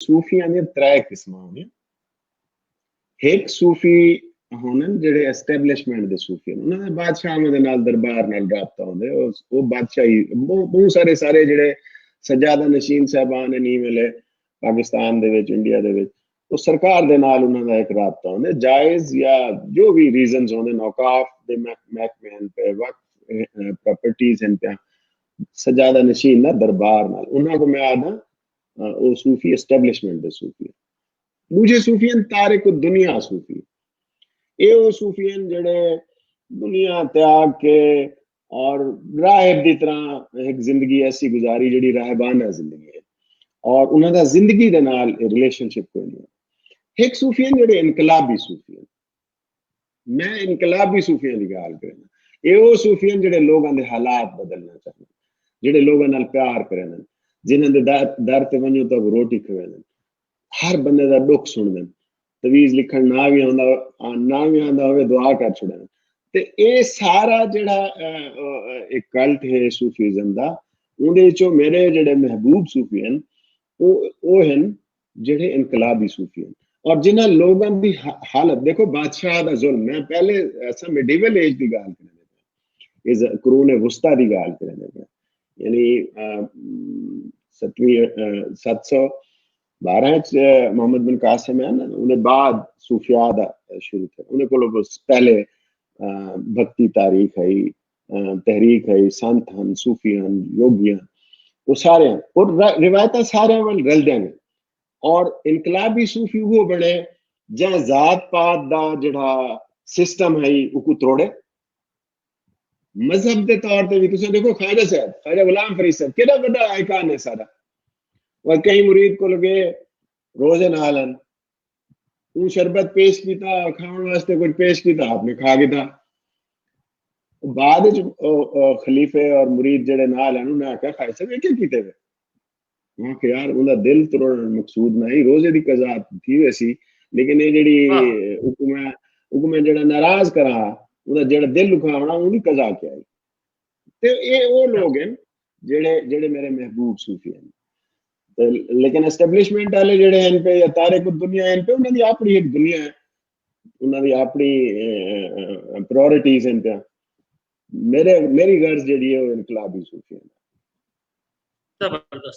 सूफियां दी त्रै किस्मां होंदियां। एक सूफी होने जेड़े एस्टैब्लिशमेंट दे सूफी ने, उन्हां दे बादशाहां दे नाल दरबार नाल राबता होंदे, ओ बादशाही बहुत सारे जेड़े सजादा नशीन साहबान ने नी मिले पाकिस्तान दे विच, इंडिया दे विच, तो सरकार दे नाल उन्हां दा एक राबता होंदा जायज या जो भी रीजनस होंदे, औकाफ दे महकमे हन पे, वक्फ प्रॉपर्टीज हन पे, सजादा नशीन ना दरबार नाल, उन्हां को मैं आदा ओ सूफी एस्टैब्लिशमेंट दे सूफी। दूजे सूफी हन तारिक दुनिया सूफी, ये वो सूफी हन जेड़े दुनिया त्याग के और राहिब की तरह एक जिंदगी ऐसी गुजारी जेड़ी राहिबाना जिंदगी है, और उन्हां दा जिंदगी दे नाल रिलेशनशिप कोई नहीं। एक सूफी हन जेड़े इनकलाबी सूफी हन, मैं इनकलाबी सूफियां दी गल करना, ये वो सूफी हन जेड़े लोगां दे हालात बदलना चाहते, जेड़े लोगां नाल प्यार करन, जिन्हां दे दर ते वंजो तो रोटी खवेन, हर बंदे दा दुख सुनदे, तवीज लिखण ना भी आंदा होवे दुआ कर छड़न। ते ये सारा जेड़ा एक कल्ट है सूफीज़म दा, उहदे विचों मेरे जेड़े महबूब सूफी हन वो हन जेड़े इनकलाबी सूफी हन, और जिन्हां लोगां दी हालत देखो, बादशाह दा जुल्म, मैं पहले ऐसा मिडिवल एज दी गल करने पे, इस कुरून वुस्ता दी गल करने पे, यानी 712 मोहम्मद बिन कासिम है ना, उन्हें बाद सूफिया दा शुरू थे, उन्हें को पहले भक्ति तारीख है, तहरीक है, संत हन, सूफी हन, योगी हन, वो सारे हैं, और रिवायत सारे वाल रल देंगे। और इनकलाबी सूफी वो बने जहाँ जात पात दा जिहड़ा सिस्टम है वो तोड़े, मजहब के तौर पर भी तुम देखो, ख्वाजा साहब, ख्वाजा गुलाम फरीद साहब केड़ा बड़ा आइकान है सारा, और कई मुरीद को लगे रोजे नालन तू शरबत पेश किया खाने वास्ते, कुछ पेश किया आपने खा गया। बाद खलीफे और मुरीद जेड़े नाल हैं उन्हें आख्या खाई साहब ये क्या कीते वे, वहां के यार उनका दिल तोड़न मकसूद नहीं, रोजे की कज़ा थी वैसी, लेकिन ये जेड़ी हुक्म जेड़ा नाराज करा उनका जेड़ा दिल दुखावना उनकी कज़ा क्या है। ते ये वो लोग हैं जेड़े जेड़े मेरे महबूब सूफी हैं। लेकिन एस्टैब्लिशमेंट वाले जेड़े हैं पे या तारिक दुनिया हैं पे, उन्होंने अपनी एक दुनिया है, उन्होंने अपनी प्रायोरिटीज हैं पे। मेरी गर्ज जेड़ी है वो इनकलाबी सूफी है। जबरदस्त।